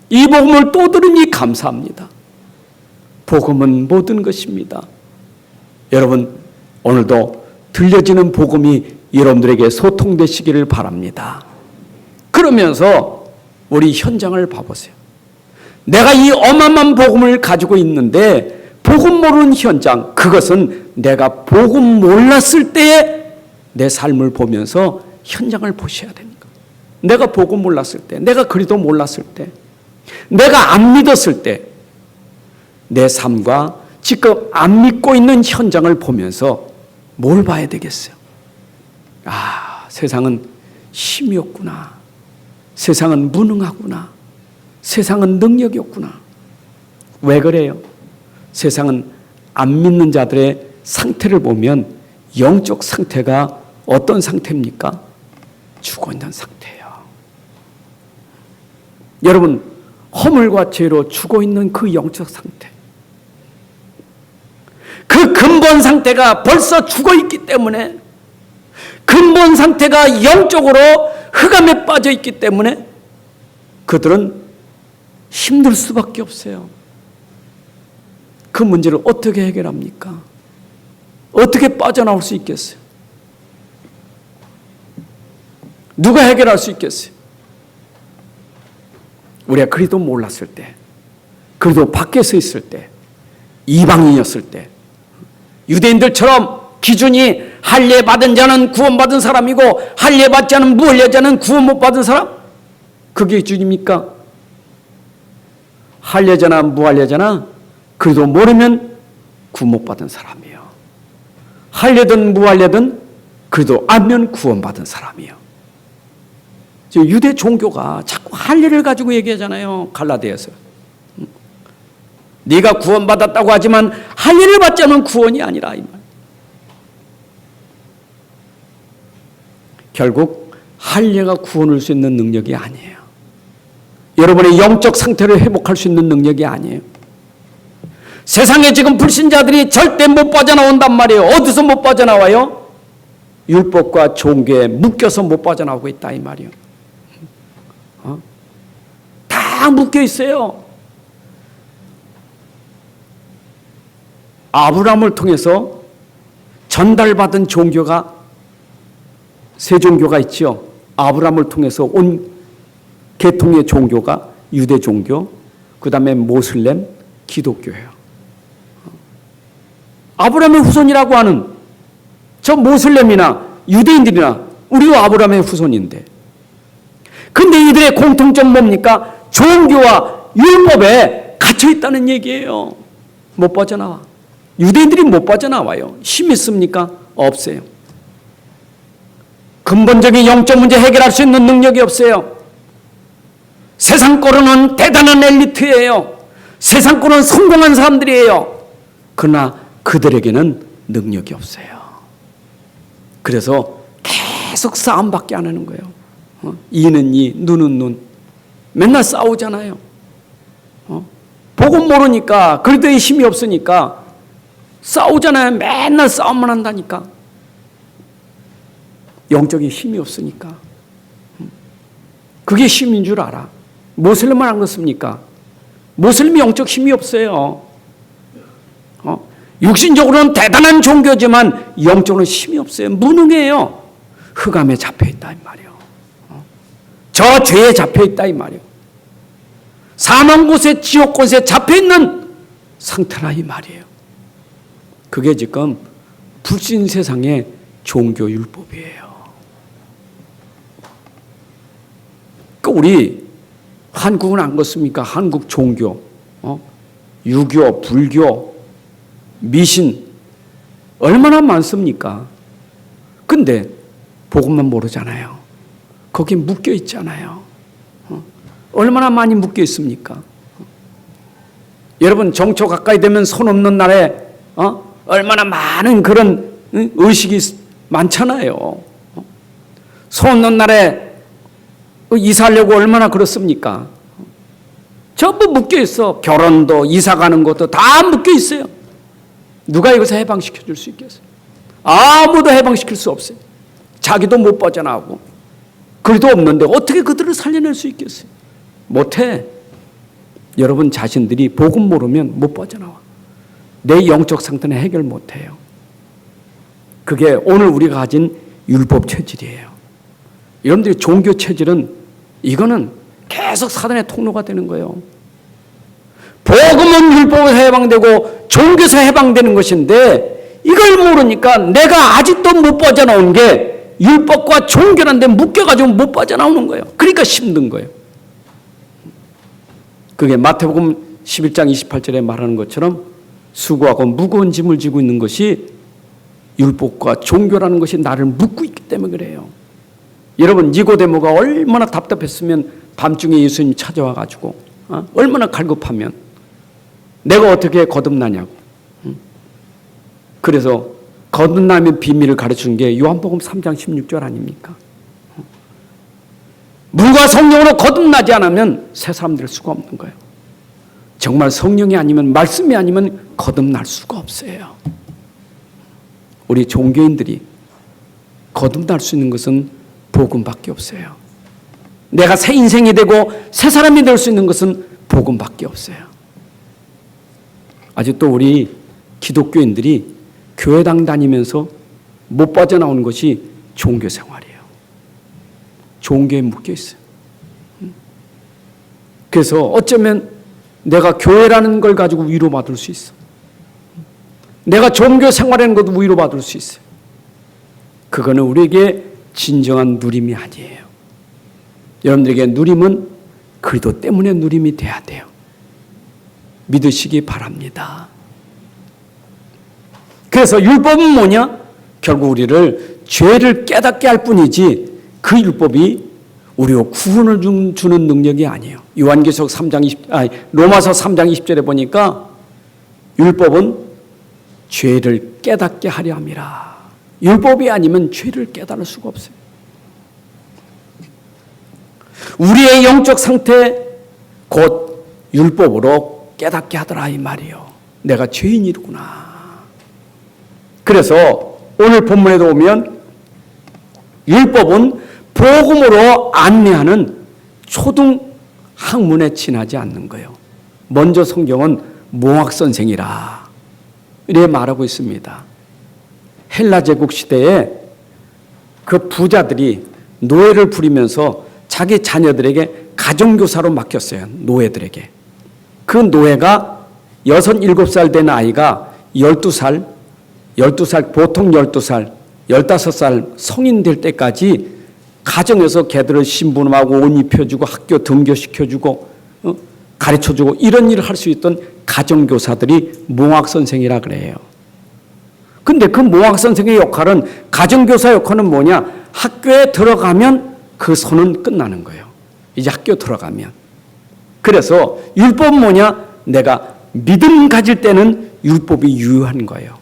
이 복음을 또 들으니 감사합니다. 복음은 모든 것입니다. 여러분, 오늘도 들려지는 복음이 여러분들에게 소통되시기를 바랍니다. 그러면서 우리 현장을 봐보세요. 내가 이 어마어마한 복음을 가지고 있는데 복음 모르는 현장, 그것은 내가 복음 몰랐을 때의 내 삶을 보면서 현장을 보셔야 됩니다. 내가 복음 몰랐을 때, 내가 그리스도 몰랐을 때, 내가 안 믿었을 때 내 삶과 지금 안 믿고 있는 현장을 보면서 뭘 봐야 되겠어요? 세상은 힘이 없구나. 세상은 무능하구나. 세상은 능력이 없구나. 왜 그래요? 세상은 안 믿는 자들의 상태를 보면 영적 상태가 어떤 상태입니까? 죽어 있는 상태예요. 여러분, 허물과 죄로 죽어 있는 그 영적 상태, 그 근본 상태가 벌써 죽어 있기 때문에 근본 상태가 영적으로 흑암에 빠져 있기 때문에 그들은 힘들 수밖에 없어요. 그 문제를 어떻게 해결합니까? 어떻게 빠져나올 수 있겠어요? 누가 해결할 수 있겠어요? 우리가 그리도 몰랐을 때, 그리도 밖에서 있을 때, 이방인이었을 때, 유대인들처럼 기준이 할례 받은 자는 구원받은 사람이고 할례 받지 않은 무할례자는 구원 못 받은 사람? 그게 기준입니까? 할례자나 무할례자나 그래도 모르면 구원 못 받은 사람이에요. 할례든 무할례든 그래도 알면 구원받은 사람이에요. 유대 종교가 자꾸 할례를 가지고 얘기하잖아요. 갈라디아서. 네가 구원받았다고 하지만 할례를 받지 않으면 구원이 아니라 이 말. 결국 할례가 구원할 수 있는 능력이 아니에요. 여러분의 영적 상태를 회복할 수 있는 능력이 아니에요. 세상에 지금 불신자들이 절대 못 빠져나온단 말이에요. 어디서 못 빠져나와요? 율법과 종교에 묶여서 못 빠져나오고 있다 이 말이에요. 다 묶여 있어요. 아브라함을 통해서 전달받은 종교가 세 종교가 있죠. 아브라함을 통해서 온 계통의 종교가 유대 종교, 그 다음에 모슬렘, 기독교예요. 아브라함의 후손이라고 하는 저 모슬렘이나 유대인들이나 우리도 아브라함의 후손인데, 근데 이들의 공통점 뭡니까? 종교와 율법에 갇혀 있다는 얘기예요. 못 빠져나와. 유대인들이 못 빠져나와요. 힘 있습니까? 없어요. 근본적인 영적 문제 해결할 수 있는 능력이 없어요. 세상 거로는 대단한 엘리트예요. 세상 거로는 성공한 사람들이에요. 그러나 그들에게는 능력이 없어요. 그래서 계속 싸움밖에 안 하는 거예요. 이는 이, 눈은 눈. 맨날 싸우잖아요. 복음 모르니까, 그리도의 힘이 없으니까 싸우잖아요. 맨날 싸움만 한다니까. 영적인 힘이 없으니까. 그게 힘인 줄 알아. 모슬렘은 안 그렇습니까? 모슬렘이 영적 힘이 없어요. 육신적으로는 대단한 종교지만 영적으로는 힘이 없어요. 무능해요. 흑암에 잡혀있다 이 말이에요. 저 죄에 잡혀있다 이 말이에요. 사망 곳에 지옥 곳에 잡혀있는 상태라 이 말이에요. 그게 지금 불신 세상의 종교 율법이에요. 우리 한국은 안 그렇습니까? 한국 종교, 유교, 불교, 미신 얼마나 많습니까? 근데 복음만 모르잖아요. 거기 묶여 있잖아요. 얼마나 많이 묶여 있습니까? 여러분 정초 가까이 되면 손 없는 날에 얼마나 많은 그런 의식이 많잖아요. 손 없는 날에 이사하려고 얼마나 그렇습니까? 전부 묶여 있어. 결혼도 이사 가는 것도 다 묶여 있어요. 누가 이것을 해방시켜 줄 수 있겠어요? 아무도 해방시킬 수 없어요. 자기도 못 빠져나오고 그래도 없는데 어떻게 그들을 살려낼 수 있겠어요? 못해. 여러분 자신들이 복음 모르면 못 빠져나와. 내 영적 상태는 해결 못해요. 그게 오늘 우리가 가진 율법 체질이에요. 여러분들이 종교 체질은 이거는 계속 사단의 통로가 되는 거예요. 복음은 율법에서 해방되고 종교에서 해방되는 것인데 이걸 모르니까 내가 아직도 못 빠져나온 게 율법과 종교란 데 묶여가지고 못 빠져나오는 거예요. 그러니까 힘든 거예요. 그게 마태복음 11장 28절에 말하는 것처럼 수고하고 무거운 짐을 지고 있는 것이 율법과 종교라는 것이 나를 묶고 있기 때문에 그래요. 여러분 니고데모가 얼마나 답답했으면 밤중에 예수님이 찾아와가지고 얼마나 갈급하면 내가 어떻게 거듭나냐고. 그래서 거듭남의 비밀을 가르치는 게 요한복음 3장 16절 아닙니까? 물과 성령으로 거듭나지 않으면 새 사람 될 수가 없는 거예요. 정말 성령이 아니면 말씀이 아니면 거듭날 수가 없어요. 우리 종교인들이 거듭날 수 있는 것은 복음밖에 없어요. 내가 새 인생이 되고 새 사람이 될 수 있는 것은 복음밖에 없어요. 아직도 우리 기독교인들이 교회당 다니면서 못 빠져나오는 것이 종교 생활이에요. 종교에 묶여 있어요. 그래서 어쩌면 내가 교회라는 걸 가지고 위로받을 수 있어. 내가 종교 생활하는 것도 위로받을 수 있어요. 그거는 우리에게 진정한 누림이 아니에요. 여러분들에게 누림은 그리스도 때문에 누림이 돼야 돼요. 믿으시기 바랍니다. 그래서 율법은 뭐냐? 결국 우리를 죄를 깨닫게 할 뿐이지 그 율법이 우리로 구원을 주는 능력이 아니에요. 요한계시록 3장 20, 로마서 3장 20절에 보니까 율법은 죄를 깨닫게 하려 함이라. 율법이 아니면 죄를 깨달을 수가 없어요. 우리의 영적 상태 곧 율법으로 깨닫게 하더라 이 말이요. 내가 죄인이구나. 그래서 오늘 본문에도 보면 율법은 복음으로 안내하는 초등 학문에 지나지 않는 거예요. 먼저 성경은 몽학선생이라 이렇게 말하고 있습니다. 헬라 제국 시대에 그 부자들이 노예를 부리면서 자기 자녀들에게 가정교사로 맡겼어요. 노예들에게. 그 노예가 6, 7살 된 아이가 12살, 보통 12살, 15살 성인 될 때까지 가정에서 걔들을 신분하고 옷 입혀주고 학교 등교시켜주고 가르쳐주고 이런 일을 할 수 있던 가정교사들이 몽학선생이라 그래요. 근데 그 몽학선생의 역할은, 가정교사 역할은 뭐냐? 학교에 들어가면 그 손은 끝나는 거예요. 이제 학교 들어가면. 그래서 율법은 뭐냐? 내가 믿음 가질 때는 율법이 유효한 거예요.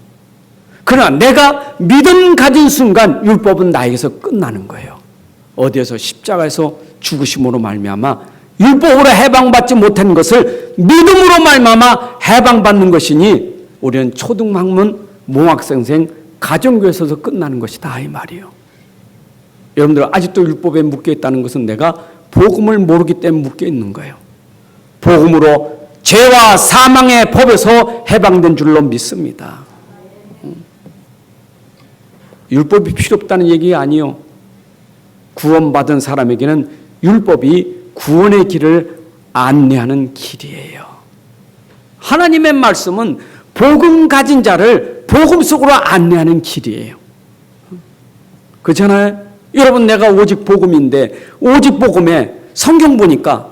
그러나 내가 믿음 가진 순간 율법은 나에게서 끝나는 거예요. 어디에서? 십자가에서 죽으심으로 말미암아 율법으로 해방받지 못한 것을 믿음으로 말미암아 해방받는 것이니 우리는 초등학문, 몽학선생, 가정교회에서 끝나는 것이다 이 말이에요. 여러분들 아직도 율법에 묶여 있다는 것은 내가 복음을 모르기 때문에 묶여 있는 거예요. 복음으로 죄와 사망의 법에서 해방된 줄로 믿습니다. 율법이 필요 없다는 얘기가 아니요. 구원받은 사람에게는 율법이 구원의 길을 안내하는 길이에요. 하나님의 말씀은 복음 가진 자를 복음 속으로 안내하는 길이에요. 그렇잖아요? 여러분, 내가 오직 복음인데 오직 복음에 성경 보니까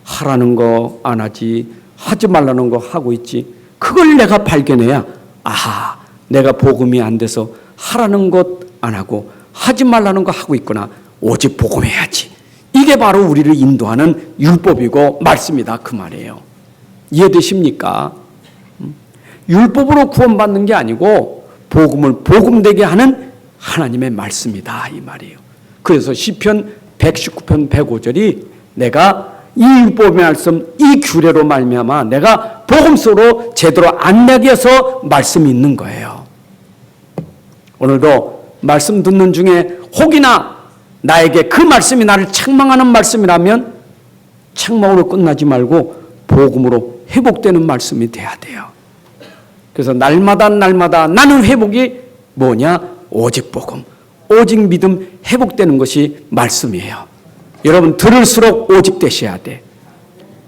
하라는 거 안 하지, 하지 말라는 거 하고 있지. 그걸 내가 발견해야 아하, 내가 복음이 안 돼서 하라는 것 안 하고 하지 말라는 거 하고 있구나. 오직 복음해야지. 이게 바로 우리를 인도하는 율법이고 말씀이다 그 말이에요. 이해되십니까? 율법으로 구원받는 게 아니고 복음을 복음되게 하는 하나님의 말씀이다 이 말이에요. 그래서 시편 119편 105절이 내가 이 율법의 말씀, 이 규례로 말미암아 내가 복음 속으로 제대로 안내하기 위해서 말씀이 있는 거예요. 오늘도 말씀 듣는 중에 혹이나 나에게 그 말씀이 나를 책망하는 말씀이라면 책망으로 끝나지 말고 복음으로 회복되는 말씀이 돼야 돼요. 그래서 날마다 나는 회복이 뭐냐? 오직 복음, 오직 믿음, 회복되는 것이 말씀이에요. 여러분, 들을수록 오직 되셔야 돼.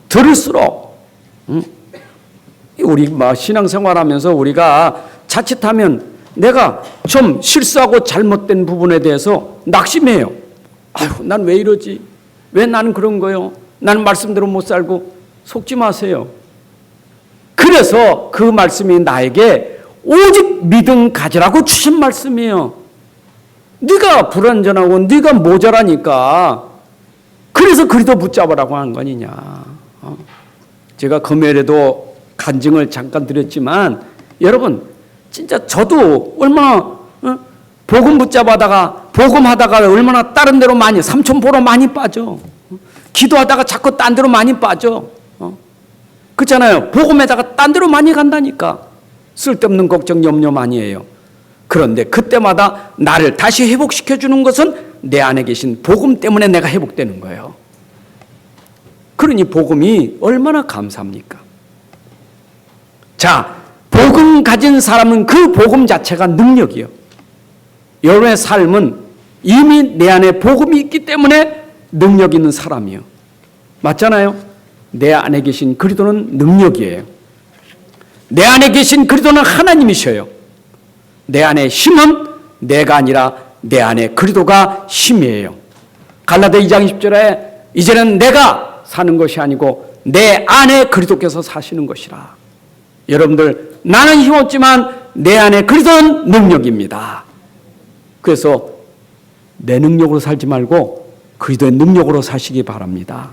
들을수록. 우리 신앙생활하면서 우리가 자칫하면 내가 좀 실수하고 잘못된 부분에 대해서 낙심해요. 아유, 난 왜 이러지? 왜 나는 그런 거요? 나는 말씀대로 못 살고. 속지 마세요. 그래서 그 말씀이 나에게 오직 믿음 가지라고 주신 말씀이에요. 네가 불완전하고 네가 모자라니까 그래서 그리스도 붙잡으라고 하는 거 아니냐. 제가 금요일에도 간증을 잠깐 드렸지만 여러분 진짜 저도 얼마나 복음 붙잡아다가 복음하다가 얼마나 다른 데로 많이 삼천포로 많이 빠져. 기도하다가 자꾸 딴 데로 많이 빠져. 그렇잖아요. 복음에다가 딴 데로 많이 간다니까. 쓸데없는 걱정 염려 많이 해요. 그런데 그때마다 나를 다시 회복시켜주는 것은 내 안에 계신 복음 때문에 내가 회복되는 거예요. 그러니 복음이 얼마나 감사합니까? 자, 복음 가진 사람은 그 복음 자체가 능력이요. 여러분의 삶은 이미 내 안에 복음이 있기 때문에 능력 있는 사람이요. 맞잖아요? 내 안에 계신 그리스도는 능력이에요. 내 안에 계신 그리스도는 하나님이셔요. 내 안에 힘은 내가 아니라 내 안에 그리스도가 힘이에요. 갈라디아 2장 10절에 이제는 내가 사는 것이 아니고 내 안에 그리스도께서 사시는 것이라. 여러분들, 나는 힘없지만 내 안에 그리스도는 능력입니다. 그래서 내 능력으로 살지 말고 그리스도의 능력으로 사시기 바랍니다.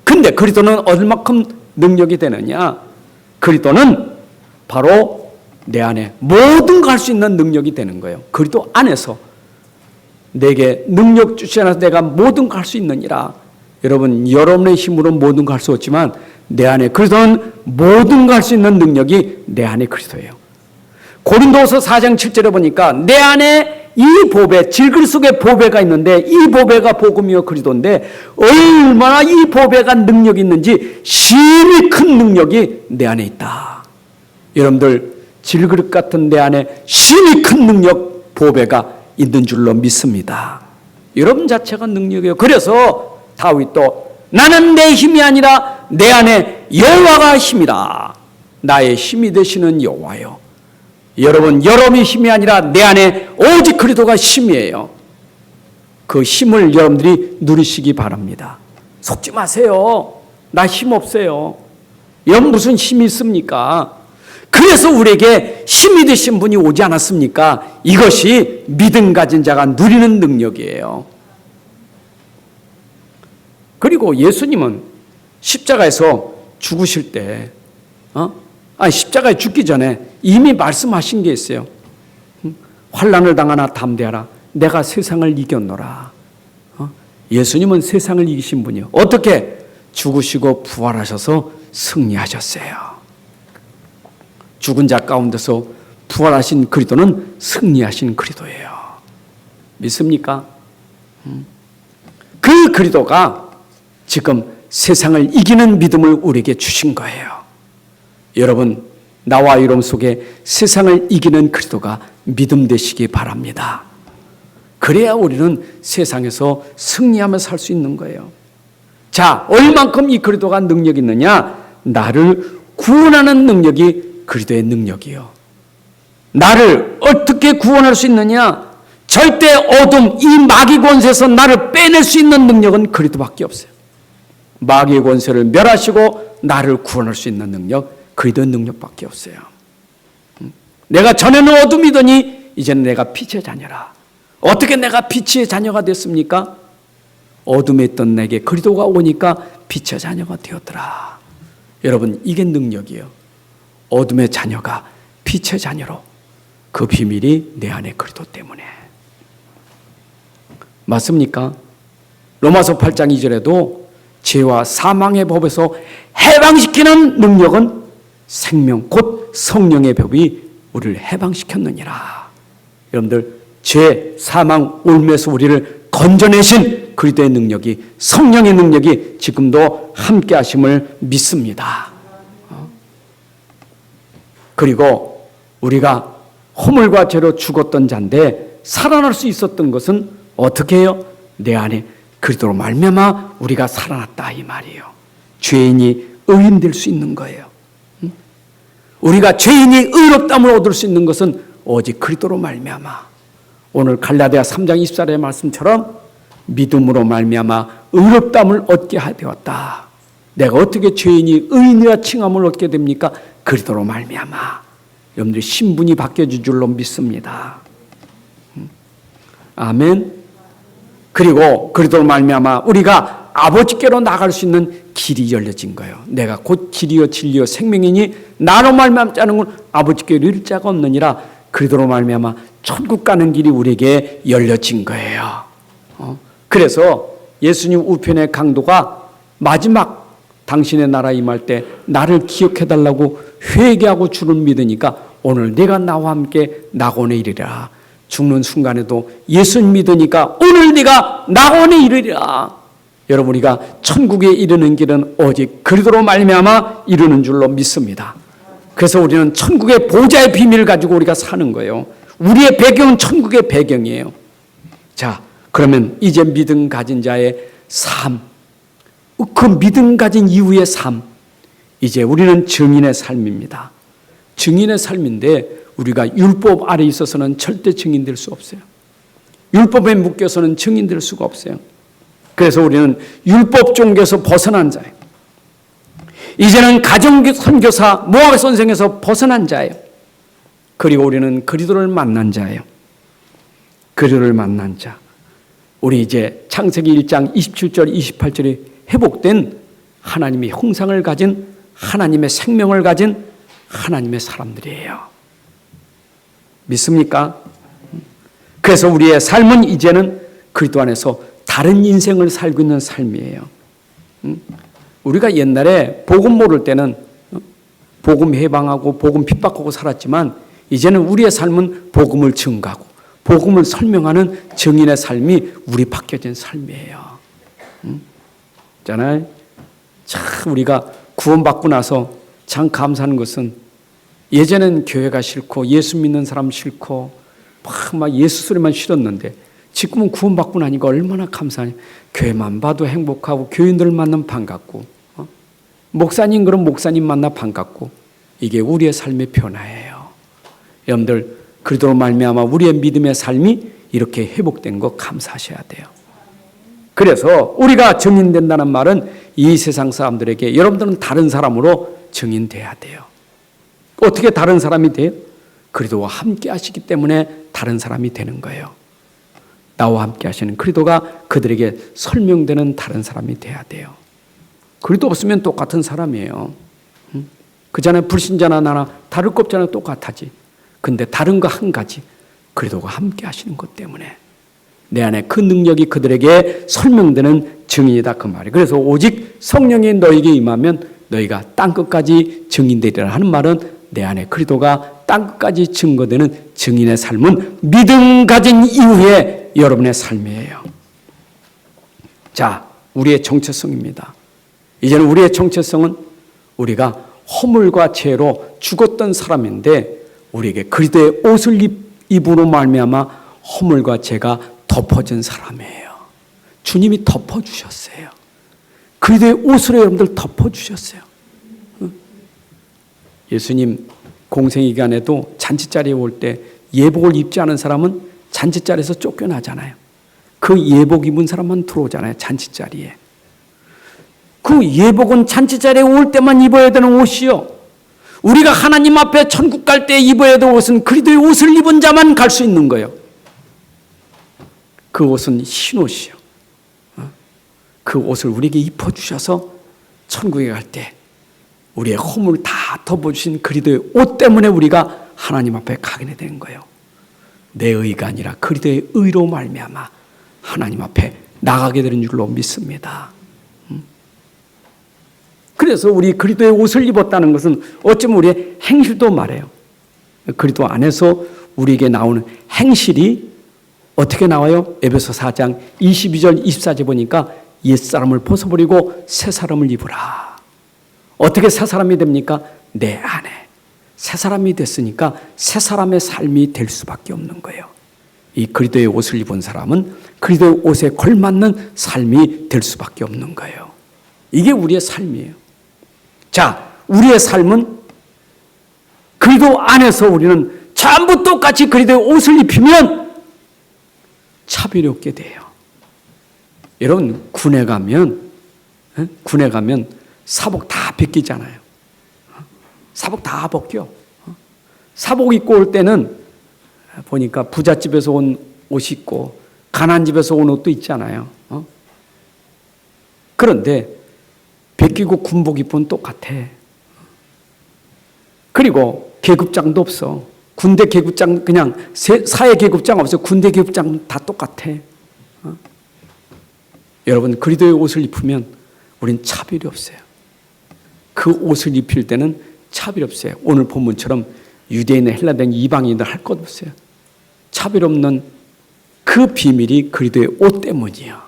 근데 그리스도는 얼마큼 능력이 되느냐? 그리스도는 바로 내 안에 모든 걸 할 수 있는 능력이 되는 거예요. 그리스도 안에서 내게 능력 주시나서 내가 모든 걸 할 수 있느니라. 여러분, 여러분의 힘으로 모든 걸 할 수 없지만 내 안에 그리스도는 모든 걸 할 수 있는 능력이 내 안에 그리스도예요. 고린도서 4장 7절에 보니까 내 안에 이 보배, 질그릇 속에 보배가 있는데 이 보배가 복음이요 그리스도인데 얼마나 이 보배가 능력이 있는지 심히 큰 능력이 내 안에 있다. 여러분들, 질그릇 같은 내 안에 심히 큰 능력, 보배가 있는 줄로 믿습니다. 여러분 자체가 능력이에요. 그래서 다윗도 나는 내 힘이 아니라 내 안에 여호와가 힘이라. 나의 힘이 되시는 여호와요. 여러분, 여러분의 힘이 아니라 내 안에 오직 그리스도가 힘이에요. 그 힘을 여러분들이 누리시기 바랍니다. 속지 마세요. 나 힘 없어요. 여러분 무슨 힘이 있습니까? 그래서 우리에게 힘이 되신 분이 오지 않았습니까? 이것이 믿음 가진 자가 누리는 능력이에요. 그리고 예수님은 십자가에서 죽으실 때 십자가에 죽기 전에 이미 말씀하신 게 있어요. 환난을 당하나 담대하라. 내가 세상을 이겼노라. 예수님은 세상을 이기신 분이요. 어떻게? 죽으시고 부활하셔서 승리하셨어요. 죽은 자 가운데서 부활하신 그리스도는 승리하신 그리스도예요. 믿습니까? 그 그리스도가 지금 세상을 이기는 믿음을 우리에게 주신 거예요. 여러분, 나와 여러분 속에 세상을 이기는 그리스도가 믿음 되시기 바랍니다. 그래야 우리는 세상에서 승리하며 살 수 있는 거예요. 자, 얼만큼 이 그리스도가 능력이 있느냐? 나를 구원하는 능력이 그리스도의 능력이요. 나를 어떻게 구원할 수 있느냐? 절대 어둠, 이 마귀 권세에서 나를 빼낼 수 있는 능력은 그리스도밖에 없어요. 마귀의 권세를 멸하시고 나를 구원할 수 있는 능력, 그리스도의 능력밖에 없어요. 내가 전에는 어둠이더니 이제는 내가 빛의 자녀라. 어떻게 내가 빛의 자녀가 됐습니까? 어둠에 있던 내게 그리스도가 오니까 빛의 자녀가 되었더라. 여러분, 이게 능력이에요. 어둠의 자녀가 빛의 자녀로. 그 비밀이 내 안에 그리스도 때문에. 맞습니까? 로마서 8장 2절에도 죄와 사망의 법에서 해방시키는 능력은 생명 곧 성령의 법이 우리를 해방시켰느니라. 여러분들, 죄, 사망, 울매에서 우리를 건져내신 그리스도의 능력이, 성령의 능력이 지금도 함께 하심을 믿습니다. 그리고 우리가 허물과 죄로 죽었던 자인데 살아날 수 있었던 것은 어떻게 해요? 내 안에 그리스도로 말미암아 우리가 살아났다, 이 말이에요. 죄인이 의인 될 수 있는 거예요. 우리가 죄인이 의롭다함을 얻을 수 있는 것은 오직 그리스도로 말미암아. 오늘 갈라디아 3장 24절의 말씀처럼 믿음으로 말미암아 의롭다함을 얻게 되었다. 내가 어떻게 죄인이 의인이라 칭함을 얻게 됩니까? 그리스도로 말미암아. 여러분들이 신분이 바뀌어질 줄로 믿습니다. 아멘. 그리고 그리스도로 말미암아 우리가 아버지께로 나갈 수 있는 길이 열려진 거예요. 내가 곧 길이요 진리요 생명이니 나로 말미암지 않은 건 아버지께로 이를 자가 없느니라. 그리스도로 말미암아 천국 가는 길이 우리에게 열려진 거예요. 그래서 예수님 우편의 강도가 마지막 당신의 나라 임할 때 나를 기억해달라고 회개하고 주를 믿으니까 오늘 내가 나와 함께 낙원에 이르리라. 죽는 순간에도 예수님 믿으니까 오늘 네가 낙원에 이르리라. 여러분, 우리가 천국에 이르는 길은 오직 그리스도로 말미암아 이르는 줄로 믿습니다. 그래서 우리는 천국의 보좌의 비밀을 가지고 우리가 사는 거예요. 우리의 배경은 천국의 배경이에요. 자, 그러면 이제 믿음 가진 자의 삶, 그 믿음 가진 이후의 삶, 이제 우리는 증인의 삶입니다. 증인의 삶인데 우리가 율법 아래 있어서는 절대 증인될 수 없어요. 율법에 묶여서는 증인될 수가 없어요. 그래서 우리는 율법 종교에서 벗어난 자예요. 이제는 가정 선교사 모학 선생에서 벗어난 자예요. 그리고 우리는 그리스도를 만난 자예요. 그리스도를 만난 자. 우리 이제 창세기 1장 27절 28절에 회복된 하나님의 형상을 가진 하나님의 생명을 가진 하나님의 사람들이에요. 믿습니까? 그래서 우리의 삶은 이제는 그리스도 안에서 다른 인생을 살고 있는 삶이에요. 우리가 옛날에 복음 모를 때는 복음 해방하고 복음 핍박하고 살았지만 이제는 우리의 삶은 복음을 증거하고 복음을 설명하는 증인의 삶이 우리 바뀌어진 삶이에요. 있잖아요. 참 우리가 구원받고 나서 참 감사하는 것은 예전엔 교회가 싫고 예수 믿는 사람 싫고 막 예수 소리만 싫었는데 지금은 구원받고 나니까 얼마나 감사하냐. 교회만 봐도 행복하고 교인들 만나면 반갑고 목사님 그럼 목사님 만나 반갑고 이게 우리의 삶의 변화예요. 여러분들 그리스도로 말미암아 우리의 믿음의 삶이 이렇게 회복된 거 감사하셔야 돼요. 그래서 우리가 증인된다는 말은 이 세상 사람들에게 여러분들은 다른 사람으로 증인돼야 돼요. 어떻게 다른 사람이 돼요? 그리스도와 함께 하시기 때문에 다른 사람이 되는 거예요. 나와 함께 하시는 그리스도가 그들에게 설명되는 다른 사람이 돼야 돼요. 그리스도 없으면 똑같은 사람이에요. 그잖아요. 불신자나 나나 다를 것 없잖아요. 똑같아지. 근데 다른 거 한 가지. 그리스도가 함께 하시는 것 때문에 내 안에 그 능력이 그들에게 설명되는 증인이다 그 말이에요. 그래서 오직 성령이 너에게 임하면 너희가 땅끝까지 증인되리라 하는 말은 내 안에 그리스도가 땅끝까지 증거되는 증인의 삶은 믿음 가진 이후에 여러분의 삶이에요. 자, 우리의 정체성입니다. 이제는 우리의 정체성은 우리가 허물과 죄로 죽었던 사람인데 우리에게 그리스도의 옷을 입으로 말미암아 허물과 죄가 덮어진 사람이에요. 주님이 덮어주셨어요. 그리스도의 옷으로 여러분들 덮어주셨어요. 예수님 공생 기간에도 잔치자리에 올 때 예복을 입지 않은 사람은 잔치자리에서 쫓겨나잖아요. 그 예복 입은 사람만 들어오잖아요. 잔치자리에. 그 예복은 잔치자리에 올 때만 입어야 되는 옷이요. 우리가 하나님 앞에 천국 갈 때 입어야 될 옷은 그리스도의 옷을 입은 자만 갈 수 있는 거예요. 그 옷은 흰 옷이요. 그 옷을 우리에게 입혀주셔서 천국에 갈 때 우리의 허물을 다 덮어주신 그리스도의 옷 때문에 우리가 하나님 앞에 가게 되는 거예요. 내 의가 아니라 그리스도의 의로 말미암아 하나님 앞에 나가게 되는 줄로 믿습니다. 그래서 우리 그리스도의 옷을 입었다는 것은 어쩌면 우리의 행실도 말해요. 그리스도 안에서 우리에게 나오는 행실이 어떻게 나와요? 에베소 4장 22절 24절 보니까 옛사람을 벗어버리고 새사람을 입으라. 어떻게 새사람이 됩니까? 내 안에 새사람이 됐으니까 새사람의 삶이 될 수밖에 없는 거예요. 이 그리스도의 옷을 입은 사람은 그리스도의 옷에 걸맞는 삶이 될 수밖에 없는 거예요. 이게 우리의 삶이에요. 자, 우리의 삶은 그리스도 안에서 우리는 전부 똑같이 그리스도의 옷을 입히면 차별이 없게 돼요. 여러분 군에 가면 사복 다 벗기잖아요. 사복 다 벗겨. 사복 입고 올 때는 보니까 부잣집에서 온 옷 입고 가난집에서 온 옷도 있잖아요. 그런데 벗기고 군복 입으면 똑같아. 그리고 계급장도 없어. 군대 계급장 그냥 사회 계급장 없어. 군대 계급장 다 똑같아. 여러분 그리스도의 옷을 입으면 우린 차별이 없어요. 그 옷을 입힐 때는 차별이 없어요. 오늘 본문처럼 유대인, 헬라인, 이방인들 할 것 없어요. 차별 없는 그 비밀이 그리스도의 옷 때문이에요.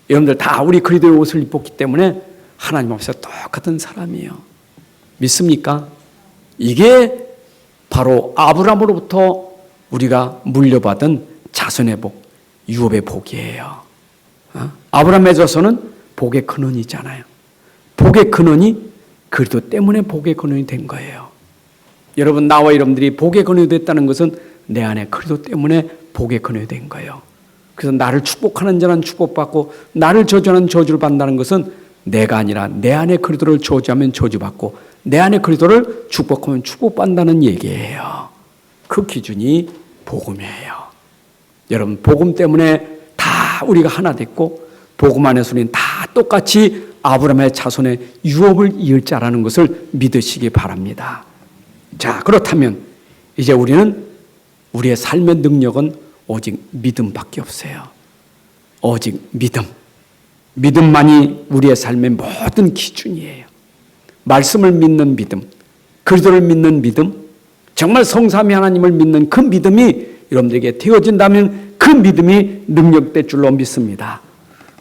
여러분들 다 우리 그리스도의 옷을 입었기 때문에 하나님 앞에서 똑같은 사람이에요. 믿습니까? 이게 바로 아브라함으로부터 우리가 물려받은 자손의 복, 유업의 복이에요. 아브라함의 자손은 복의 근원이잖아요. 복의 근원이 그리스도 때문에 복의 근원이 된 거예요. 여러분, 나와 여러분들이 복의 근원이 됐다는 것은 내 안에 그리스도 때문에 복의 근원이 된 거예요. 그래서 나를 축복하는 자는 축복받고 나를 저주하는 저주를 받는다는 것은 내가 아니라 내 안에 그리스도를 저주하면 저주받고 내 안에 그리스도를 축복하면 축복받는다는 얘기예요. 그 기준이 복음이에요. 여러분, 복음 때문에 다 우리가 하나 됐고 복음 안에서 우리는 다 똑같이 아브라함의 자손의 유업을 이을 자라는 것을 믿으시기 바랍니다. 자, 그렇다면 이제 우리는 우리의 삶의 능력은 오직 믿음밖에 없어요. 오직 믿음. 믿음만이 우리의 삶의 모든 기준이에요. 말씀을 믿는 믿음, 그리스도를 믿는 믿음, 정말 성삼위 하나님을 믿는 그 믿음이 여러분들에게 되어진다면 그 믿음이 능력될 줄로 믿습니다.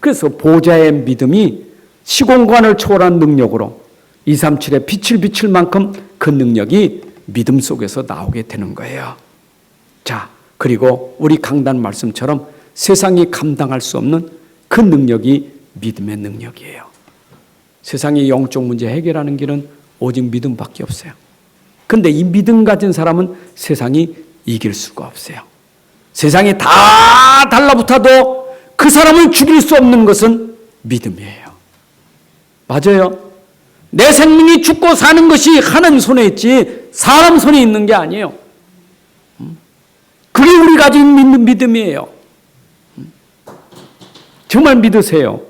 그래서 보좌의 믿음이 시공간을 초월한 능력으로 237의 빛을 비칠 만큼 그 능력이 믿음 속에서 나오게 되는 거예요. 자, 그리고 우리 강단 말씀처럼 세상이 감당할 수 없는 그 능력이 믿음의 능력이에요. 세상의 영적 문제 해결하는 길은 오직 믿음밖에 없어요. 근데 이 믿음 가진 사람은 세상이 이길 수가 없어요. 세상이 다 달라붙어도 그 사람을 죽일 수 없는 것은 믿음이에요. 맞아요. 내 생명이 죽고 사는 것이 하나님 손에 있지 사람 손에 있는 게 아니에요. 그게 우리 가진 믿는 믿음이에요. 정말 믿으세요.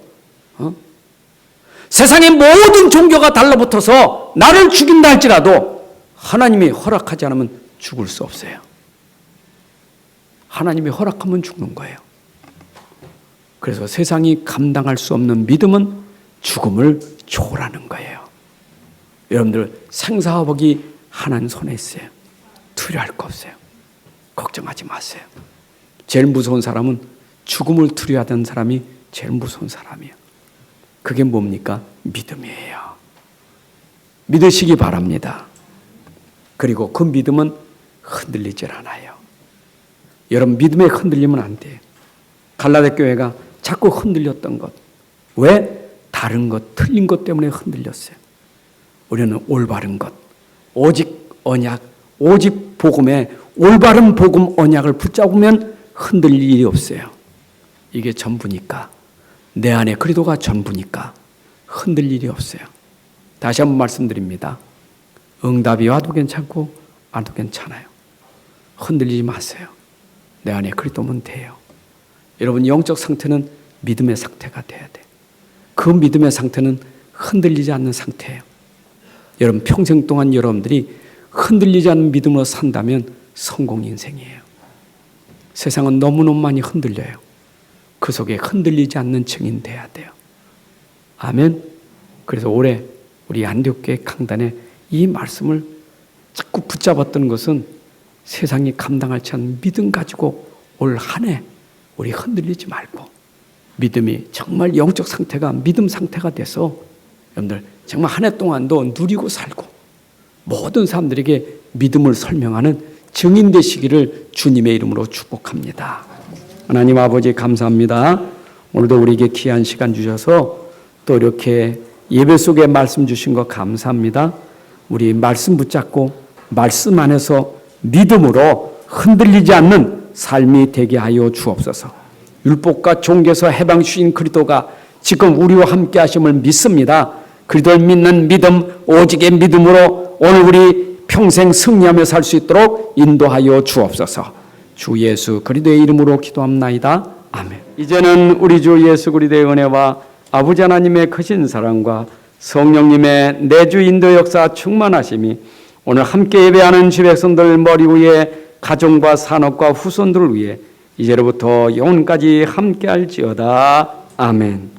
세상의 모든 종교가 달라붙어서 나를 죽인다 할지라도 하나님이 허락하지 않으면 죽을 수 없어요. 하나님이 허락하면 죽는 거예요. 그래서 세상이 감당할 수 없는 믿음은 죽음을 초월하는 거예요. 여러분들 생사화복이 하나님 손에 있어요. 두려워할 거 없어요. 걱정하지 마세요. 제일 무서운 사람은 죽음을 두려워하던 사람이 제일 무서운 사람이에요. 그게 뭡니까? 믿음이에요. 믿으시기 바랍니다. 그리고 그 믿음은 흔들리질 않아요. 여러분, 믿음에 흔들리면 안 돼요. 갈라디 교회가 자꾸 흔들렸던 것. 왜? 다른 것, 틀린 것 때문에 흔들렸어요. 우리는 올바른 것, 오직 언약, 오직 복음에 올바른 복음 언약을 붙잡으면 흔들릴 일이 없어요. 이게 전부니까, 내 안에 그리스도가 전부니까 흔들릴 일이 없어요. 다시 한번 말씀드립니다. 응답이 와도 괜찮고 안 와도 괜찮아요. 흔들리지 마세요. 내 안에 그리스도면 돼요. 여러분, 영적 상태는 믿음의 상태가 돼야 돼요. 그 믿음의 상태는 흔들리지 않는 상태예요. 여러분, 평생 동안 여러분들이 흔들리지 않는 믿음으로 산다면 성공 인생이에요. 세상은 너무너무 많이 흔들려요. 그 속에 흔들리지 않는 증인 돼야 돼요. 아멘. 그래서 올해 우리 안디옥교회 강단에 이 말씀을 자꾸 붙잡았던 것은 세상이 감당하지 않는 믿음 가지고 올 한 해 우리 흔들리지 말고 믿음이 정말 영적 상태가 믿음 상태가 돼서 여러분들 정말 한 해 동안도 누리고 살고 모든 사람들에게 믿음을 설명하는 증인 되시기를 주님의 이름으로 축복합니다. 하나님 아버지 감사합니다. 오늘도 우리에게 귀한 시간 주셔서 또 이렇게 예배 속에 말씀 주신 거 감사합니다. 우리 말씀 붙잡고 말씀 안에서 믿음으로 흔들리지 않는 삶이 되게 하여 주옵소서. 율법과 종교에서 해방 주신 그리스도가 지금 우리와 함께 하심을 믿습니다. 그리스도를 믿는 믿음, 오직의 믿음으로 오늘 우리 평생 승리하며 살 수 있도록 인도하여 주옵소서. 주 예수 그리스도의 이름으로 기도합나이다. 아멘. 이제는 우리 주 예수 그리스도의 은혜와 아버지 하나님의 크신 사랑과 성령님의 내주 인도 역사 충만하심이 오늘 함께 예배하는 주 백성들 머리 위에 가정과 산업과 후손들을 위해 이제로부터 영원까지 함께할지어다. 아멘.